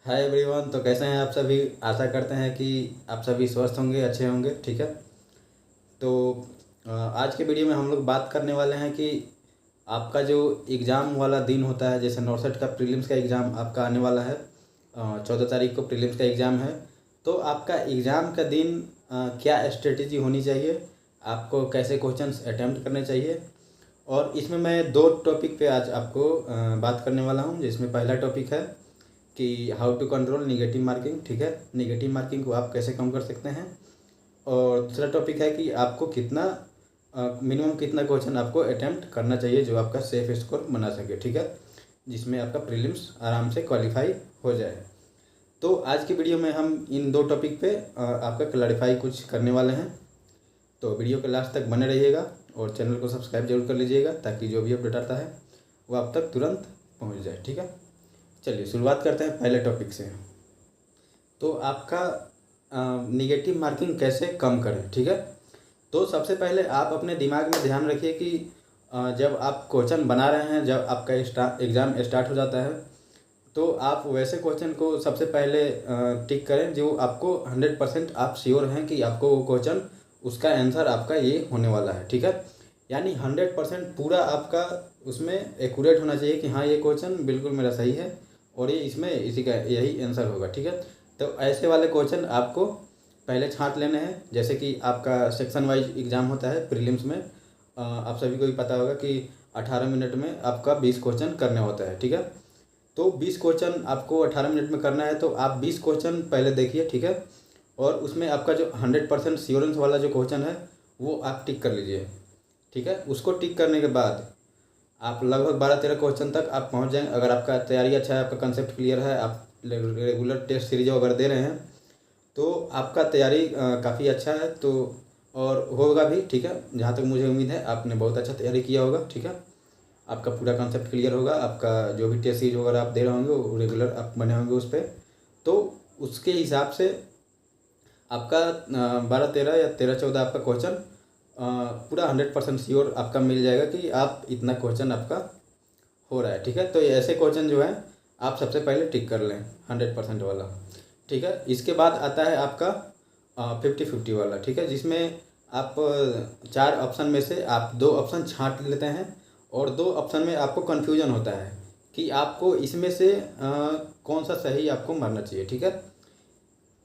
Hi everyone. तो कैसे हैं आप सभी। आशा करते हैं कि आप सभी स्वस्थ होंगे, अच्छे होंगे। ठीक है। तो आज के वीडियो में हम लोग बात करने वाले हैं कि आपका जो एग्ज़ाम वाला दिन होता है, जैसे नॉर्सेट का प्रीलिम्स का एग्ज़ाम आपका आने वाला है। 14 तारीख को प्रीलिम्स का एग्ज़ाम है। तो आपका एग्ज़ाम का दिन क्या स्ट्रेटेजी होनी चाहिए, आपको कैसे क्वेश्चंस अटेम्प्ट करने चाहिए। और इसमें मैं दो टॉपिक पे आज आपको बात करने वाला हूँ, जिसमें पहला टॉपिक है कि how to control negative marking. ठीक है, निगेटिव मार्किंग को आप कैसे कम कर सकते हैं। और दूसरा टॉपिक है कि आपको कितना मिनिमम कितना क्वेश्चन आपको अटेम्प्ट करना चाहिए जो आपका सेफ स्कोर बना सके। ठीक है, जिसमें आपका प्रीलिम्स आराम से क्वालिफाई हो जाए। तो आज की वीडियो में हम इन दो टॉपिक पे आपका क्लैरिफाई कुछ करने वाले हैं। तो वीडियो के लास्ट तक बने रहिएगा और चैनल को सब्सक्राइब जरूर कर लीजिएगा, ताकि जो भी अपडेट आता है वो आप तक तुरंत पहुंच जाए। ठीक है, चलिए शुरुआत करते हैं पहले टॉपिक से। तो आपका निगेटिव मार्किंग कैसे कम करें। ठीक है, तो सबसे पहले आप अपने दिमाग में ध्यान रखिए कि जब आप क्वेश्चन बना रहे हैं, जब आपका एग्ज़ाम स्टार्ट हो जाता है, तो आप वैसे क्वेश्चन को सबसे पहले टिक करें जो आपको 100% आप श्योर हैं कि आपको वो क्वेश्चन उसका आंसर आपका ये होने वाला है। ठीक है, यानी 100% पूरा आपका उसमें एक्यूरेट होना चाहिए कि हाँ, ये क्वेश्चन बिल्कुल मेरा सही है और ये इसमें इसी का यही आंसर होगा। ठीक है, तो ऐसे वाले क्वेश्चन आपको पहले छांट लेने हैं। जैसे कि आपका सेक्शन वाइज एग्ज़ाम होता है प्रीलिम्स में। आप सभी को भी पता होगा कि 18 मिनट में आपका 20 क्वेश्चन करने होता है। ठीक है, तो 20 क्वेश्चन आपको 18 मिनट में करना है, तो आप 20 क्वेश्चन पहले देखिए। ठीक है, और उसमें आपका जो 100% श्योरेंस वाला जो क्वेश्चन है वो आप टिक कर लीजिए। ठीक है, उसको टिक करने के बाद आप लगभग 12-13 क्वेश्चन तक आप पहुंच जाएंगे। अगर आपका तैयारी अच्छा है, आपका कंसेप्ट क्लियर है, आप रेगुलर टेस्ट सीरीज अगर दे रहे हैं, तो आपका तैयारी काफ़ी अच्छा है। तो और होगा भी। ठीक है, जहाँ तक मुझे उम्मीद है आपने बहुत अच्छा तैयारी किया होगा। ठीक है, आपका पूरा कंसेप्ट क्लियर होगा, आपका जो भी टेस्ट सीरीज वगैरह आप दे रहे होंगे वो रेगुलर आप बने होंगे उस पर। तो उसके हिसाब से आपका 12-13 या 13-14 आपका क्वेश्चन पूरा 100% श्योर आपका मिल जाएगा कि आप इतना क्वेश्चन आपका हो रहा है। ठीक है, तो ये ऐसे क्वेश्चन जो है आप सबसे पहले टिक कर लें 100% वाला। ठीक है, इसके बाद आता है आपका 50-50 वाला। ठीक है, जिसमें आप 4 ऑप्शन में से आप 2 ऑप्शन छांट लेते हैं और 2 ऑप्शन में आपको कन्फ्यूजन होता है कि आपको इसमें से कौन सा सही आपको मानना चाहिए। ठीक है,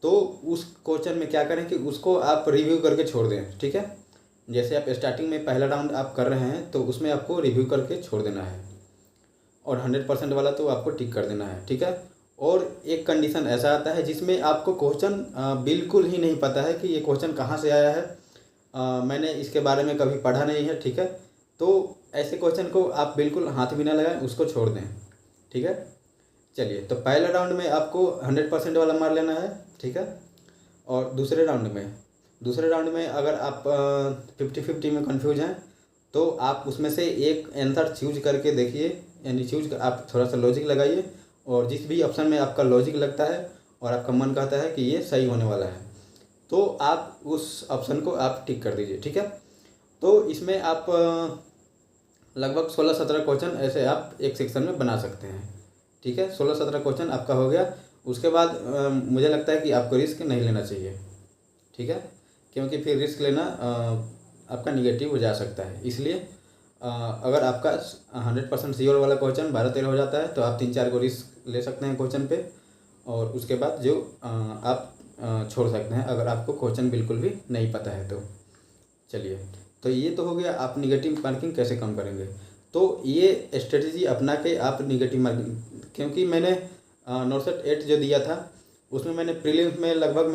तो उस क्वेश्चन में क्या करें कि उसको आप रिव्यू करके छोड़ दें। ठीक है, जैसे आप स्टार्टिंग में पहला राउंड आप कर रहे हैं तो उसमें आपको रिव्यू करके छोड़ देना है, और 100% वाला तो आपको टिक कर देना है। ठीक है, और एक कंडीशन ऐसा आता है जिसमें आपको क्वेश्चन बिल्कुल ही नहीं पता है कि ये क्वेश्चन कहाँ से आया है, मैंने इसके बारे में कभी पढ़ा नहीं है। ठीक है, तो ऐसे क्वेश्चन को आप बिल्कुल हाथ भी ना लगाएं, उसको छोड़ दें। ठीक है, चलिए, तो पहले राउंड में आपको 100% वाला मार लेना है। ठीक है, और दूसरे राउंड में अगर आप 50-50 में कंफ्यूज हैं तो आप उसमें से एक आंसर चूज करके देखिए, यानी आप थोड़ा सा लॉजिक लगाइए, और जिस भी ऑप्शन में आपका लॉजिक लगता है और आपका मन कहता है कि ये सही होने वाला है, तो आप उस ऑप्शन को आप टिक कर दीजिए। ठीक है, तो इसमें आप लगभग 16-17 क्वेश्चन ऐसे आप एक सेक्शन में बना सकते हैं। ठीक है, 16-17 क्वेश्चन आपका हो गया। उसके बाद मुझे लगता है कि आपको रिस्क नहीं लेना चाहिए। ठीक है, क्योंकि फिर रिस्क लेना आपका निगेटिव हो जा सकता है। इसलिए अगर आपका 100% श्योर वाला क्वेश्चन 12-13 हो जाता है तो आप 3-4 को रिस्क ले सकते हैं क्वेश्चन पे, और उसके बाद जो आप छोड़ सकते हैं अगर आपको क्वेश्चन बिल्कुल भी नहीं पता है तो। चलिए, तो ये तो हो गया आप निगेटिव मार्किंग कैसे कम करेंगे। तो ये स्ट्रेटजी अपना के आप निगेटिव मार्किंग, क्योंकि मैंने नॉर्सेट 8 जो दिया था उसमें मैंने प्रीलिम्स में लगभग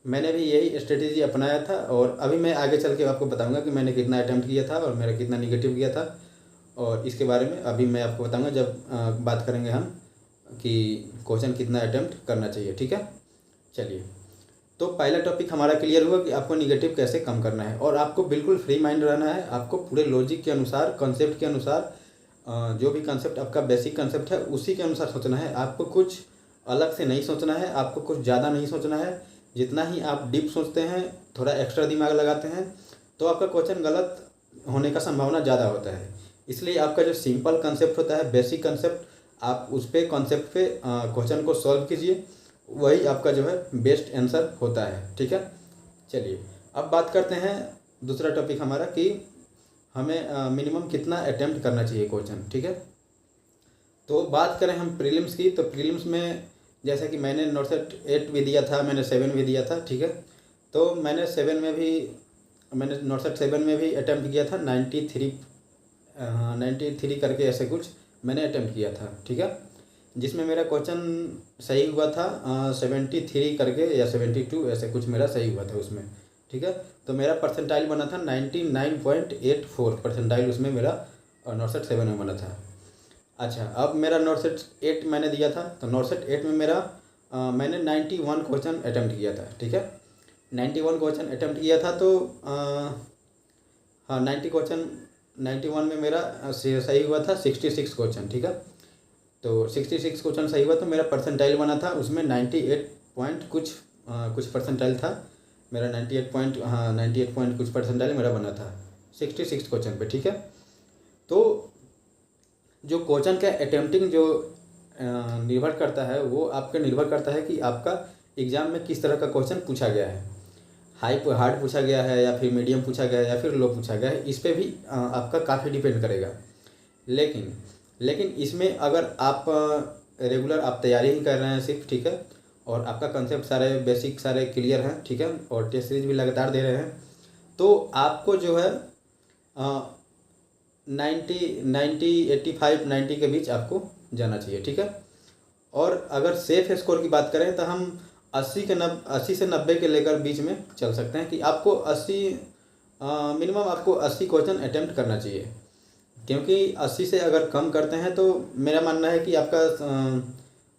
मैंने भी यही स्ट्रेटेजी अपनाया था, और अभी मैं आगे चल के आपको बताऊंगा कि मैंने कितना अटैम्प्ट किया था और मेरा कितना निगेटिव किया था। और इसके बारे में अभी मैं आपको बताऊंगा जब बात करेंगे हम कि क्वेश्चन कितना अटैम्प्ट करना चाहिए। ठीक है, चलिए, तो पहला टॉपिक हमारा क्लियर हुआ कि आपको निगेटिव कैसे कम करना है, और आपको बिल्कुल फ्री माइंड रहना है। आपको पूरे लॉजिक के अनुसार, कंसेप्ट के अनुसार, जो भी कंसेप्ट आपका बेसिक कंसेप्ट है उसी के अनुसार सोचना है। आपको कुछ अलग से नहीं सोचना है, आपको कुछ ज़्यादा नहीं सोचना है। जितना ही आप डीप सोचते हैं, थोड़ा एक्स्ट्रा दिमाग लगाते हैं, तो आपका क्वेश्चन गलत होने का संभावना ज़्यादा होता है। इसलिए आपका जो सिंपल कंसेप्ट होता है, बेसिक कंसेप्ट, आप उस पे कॉन्सेप्ट पे क्वेश्चन को सॉल्व कीजिए, वही आपका जो है बेस्ट आंसर होता है। ठीक है, चलिए अब बात करते हैं दूसरा टॉपिक हमारा कि हमें मिनिमम कितना अटेम्प्ट करना चाहिए क्वेश्चन। ठीक है, तो बात करें हम प्रीलिम्स की, तो प्रीलिम्स में जैसे कि मैंने नॉट सेट 8 भी दिया था, मैंने 7 भी दिया था। ठीक है, तो मैंने नॉट सेट 7 में भी अटेम्प्ट किया था 93 करके ऐसे कुछ मैंने अटेम्प्ट किया था। ठीक है, जिसमें मेरा क्वेश्चन सही हुआ था 73 करके या 72 ऐसे कुछ मेरा सही हुआ था उसमें। ठीक है, तो मेरा परसेंटाइल बना था 99.84 परसेंटाइल, उसमें मेरा नॉट सेट 7 में बना था। अच्छा, अब मेरा नॉट सेट 8 मैंने दिया था, तो नॉट सेट 8 में मेरा मैंने 91 क्वेश्चन अटेम्प्ट किया था। ठीक है, 91 क्वेश्चन अटेम्प्ट किया था, तो हाँ 91 में मेरा सही हुआ था 66 क्वेश्चन। ठीक है, तो 66 क्वेश्चन सही हुआ, तो मेरा परसेंटाइल बना था उसमें 98 पॉइंट कुछ परसेंटाइल था मेरा, 98 पॉइंट कुछ परसेंटाइल मेरा बना था 66 क्वेश्चन पे। ठीक है, तो जो क्वेश्चन का अटेम्प्टिंग जो निर्भर करता है वो आपका निर्भर करता है कि आपका एग्ज़ाम में किस तरह का क्वेश्चन पूछा गया है, हार्ड पूछा गया है या फिर मीडियम पूछा गया है या फिर लो पूछा गया है, इस पे भी आपका काफ़ी डिपेंड करेगा। लेकिन इसमें अगर आप रेगुलर आप तैयारी ही कर रहे हैं सिर्फ, ठीक है, और आपका कंसेप्ट सारे बेसिक सारे क्लियर हैं, ठीक है, और टेस्ट सीरीज भी लगातार दे रहे हैं, तो आपको जो है 90 के बीच आपको जाना चाहिए। ठीक है, और अगर सेफ स्कोर की बात करें तो हम 80 से 90 के लेकर बीच में चल सकते हैं कि आपको 80 मिनिमम आपको 80 क्वेश्चन अटेम्प्ट करना चाहिए, क्योंकि 80 से अगर कम करते हैं तो मेरा मानना है कि आपका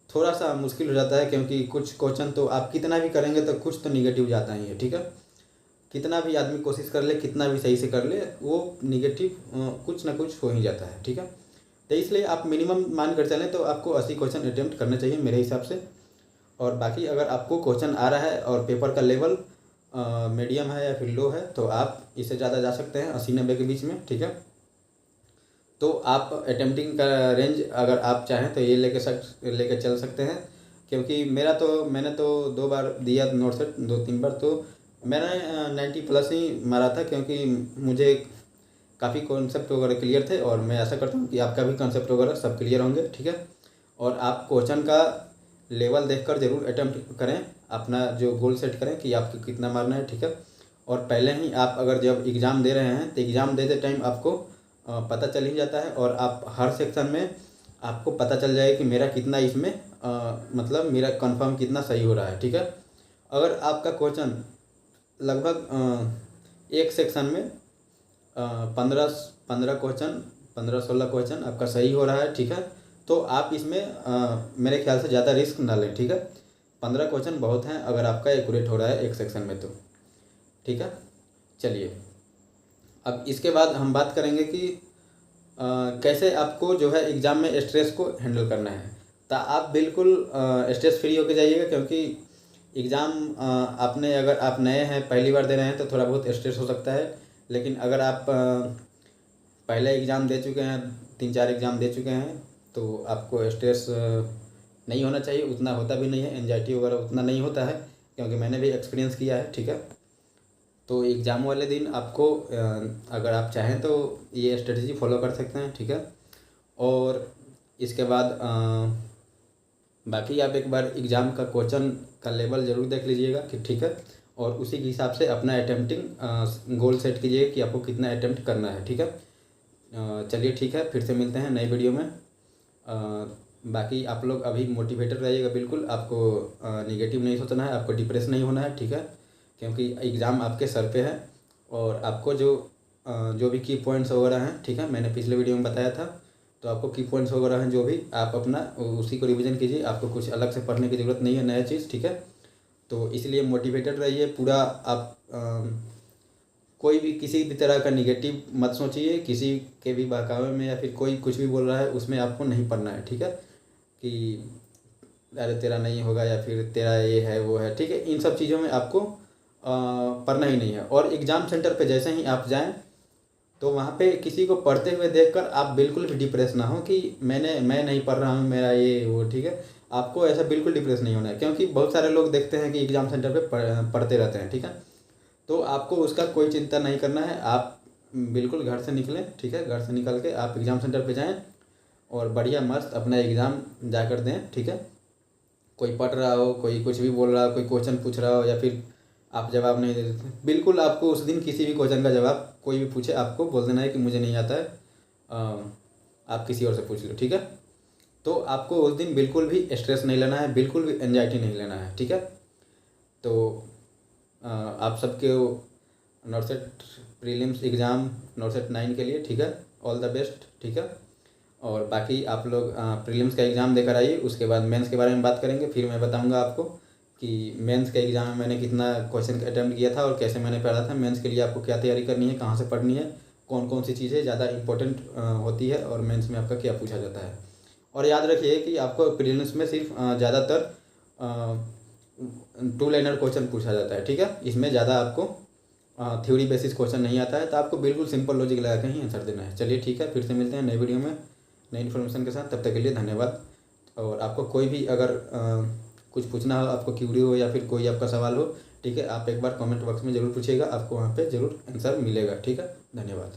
थोड़ा सा मुश्किल हो जाता है, क्योंकि कुछ क्वेश्चन तो आप कितना भी करेंगे तो कुछ तो निगेटिव जाता ही है। ठीक है, कितना भी आदमी कोशिश कर ले, कितना भी सही से कर ले, वो निगेटिव कुछ ना कुछ हो ही जाता है। ठीक है, तो इसलिए आप मिनिमम मान कर चलें तो आपको 80 क्वेश्चन अटेम्प्ट करने चाहिए मेरे हिसाब से। और बाकी अगर आपको क्वेश्चन आ रहा है और पेपर का लेवल मीडियम है या फिर लो है तो आप इससे ज़्यादा जा सकते हैं 80-90 के बीच में। ठीक है, तो आप अटेम्प्टिंग का रेंज अगर आप चाहें तो ये लेके चल सकते हैं, क्योंकि मैंने तो 2 बार दिया नोट सेट, 2-3 बार, तो मैंने 90 प्लस ही मारा था, क्योंकि मुझे काफ़ी कॉन्सेप्ट वगैरह क्लियर थे, और मैं ऐसा करता हूँ कि आपका भी कॉन्सेप्ट वगैरह सब क्लियर होंगे। ठीक है, और आप क्वेश्चन का लेवल देखकर ज़रूर अटेम्प्ट करें, अपना जो गोल सेट करें कि आपको कितना मारना है। ठीक है, और पहले ही आप अगर जब एग्ज़ाम दे रहे हैं तो एग्ज़ाम देते टाइम आपको पता चल ही जाता है, और आप हर सेक्शन में आपको पता चल जाएगा कि मेरा कितना इसमें मतलब मेरा कंफर्म कितना सही हो रहा है। ठीक है, अगर आपका क्वेश्चन लगभग एक सेक्शन में 15 क्वेश्चन 15-16 क्वेश्चन आपका सही हो रहा है, ठीक है, तो आप इसमें मेरे ख्याल से ज़्यादा रिस्क ना लें। ठीक है, 15 क्वेश्चन बहुत हैं अगर आपका एक्यूरेट हो रहा है एक सेक्शन में तो। ठीक है, चलिए अब इसके बाद हम बात करेंगे कि कैसे आपको जो है एग्ज़ाम में स्ट्रेस को हैंडल करना है। तो आप बिल्कुल स्ट्रेस फ्री होकर जाइएगा, क्योंकि एग्ज़ाम आपने अगर आप नए हैं पहली बार दे रहे हैं तो थोड़ा बहुत स्ट्रेस हो सकता है, लेकिन अगर आप पहले एग्ज़ाम दे चुके हैं, 3-4 एग्ज़ाम दे चुके हैं, तो आपको स्ट्रेस नहीं होना चाहिए, उतना होता भी नहीं है, एंजाइटी वगैरह उतना नहीं होता है, क्योंकि मैंने भी एक्सपीरियंस किया है। ठीक है, तो एग्ज़ाम वाले दिन आपको अगर आप चाहें तो ये स्ट्रेटजी फॉलो कर सकते हैं। ठीक है, और इसके बाद बाकी आप एक बार एग्ज़ाम का क्वेश्चन का लेवल ज़रूर देख लीजिएगा कि ठीक है, और उसी के हिसाब से अपना अटेम्प्टिंग गोल सेट कीजिएगा कि आपको कितना अटेम्प्ट करना है। ठीक है, चलिए ठीक है, फिर से मिलते हैं नई वीडियो में। बाकी आप लोग अभी मोटिवेटेड रहिएगा, बिल्कुल आपको निगेटिव नहीं सोचना है, आपको डिप्रेस नहीं होना है। ठीक है, क्योंकि एग्ज़ाम आपके सर पे है, और आपको जो भी की पॉइंट्स वगैरह हैं, ठीक है, मैंने पिछले वीडियो में बताया था, तो आपको की पॉइंट्स वगैरह हैं जो भी आप अपना उसी को रिवीजन कीजिए, आपको कुछ अलग से पढ़ने की ज़रूरत नहीं है नया चीज़। ठीक है, तो इसलिए मोटिवेटेड रहिए पूरा। आप कोई भी किसी भी तरह का निगेटिव मत सोचिए, किसी के भी बहकावे में या फिर कोई कुछ भी बोल रहा है उसमें आपको नहीं पढ़ना है। ठीक है, कि अरे तेरा नहीं होगा या फिर तेरा ये है वो है, ठीक है, इन सब चीज़ों में आपको पढ़ना ही नहीं है। और एग्ज़ाम सेंटर पे जैसे ही आप जाएं तो वहाँ पे किसी को पढ़ते हुए देखकर आप बिल्कुल भी डिप्रेस ना हो कि मैं नहीं पढ़ रहा हूँ, मेरा ये वो, ठीक है। आपको ऐसा बिल्कुल डिप्रेस नहीं होना है, क्योंकि बहुत सारे लोग देखते हैं कि एग्ज़ाम सेंटर पे पढ़ते रहते हैं, ठीक है। तो आपको उसका कोई चिंता नहीं करना है। आप बिल्कुल घर से निकलें, ठीक है। घर से निकल के आप एग्ज़ाम सेंटर पे जाएँ और बढ़िया मस्त अपना एग्ज़ाम जाकर दें, ठीक है। कोई पढ़ रहा हो, कोई कुछ भी बोल रहा हो, कोई क्वेश्चन पूछ रहा हो या फिर आप जवाब नहीं दे देते, बिल्कुल आपको उस दिन किसी भी क्वेश्चन का जवाब कोई भी पूछे आपको बोल देना है कि मुझे नहीं आता है, आप किसी और से पूछ लो, ठीक है। तो आपको उस दिन बिल्कुल भी स्ट्रेस नहीं लेना है, बिल्कुल भी एंजाइटी नहीं लेना है, ठीक है। तो आप सबके नॉर्सेट प्रीलिम्स एग्ज़ाम नॉर्सेट 9 के लिए, ठीक है, ऑल द बेस्ट, ठीक है। और बाकी आप लोग प्रीलिम्स का एग्ज़ाम देकर आइए, उसके बाद मेंस के बारे में बात करेंगे। फिर मैं बताऊंगा आपको कि मेंस के एग्ज़ाम में मैंने कितना क्वेश्चन अटैम्प्ट किया था और कैसे मैंने पढ़ा था। मेंस के लिए आपको क्या तैयारी करनी है, कहाँ से पढ़नी है, कौन कौन सी चीज़ें ज़्यादा इंपॉर्टेंट होती है और मेंस में आपका क्या पूछा जाता है। और याद रखिए कि आपको प्रीलिम्स में सिर्फ ज़्यादातर 2 लाइनर क्वेश्चन पूछा जाता है, ठीक है। इसमें ज़्यादा आपको थ्योरी बेसिस क्वेश्चन नहीं आता है, तो आपको बिल्कुल सिंपल लॉजिक लगा के ही आंसर देना है। चलिए ठीक है, फिर से मिलते हैं नई वीडियो में नई इन्फॉर्मेशन के साथ। तब तक के लिए धन्यवाद। और आपको कोई भी अगर कुछ पूछना हो, आपको क्यूरी हो या फिर कोई आपका सवाल हो, ठीक है, आप एक बार कमेंट बॉक्स में ज़रूर पूछिएगा, आपको वहाँ पे ज़रूर आंसर मिलेगा, ठीक है। धन्यवाद।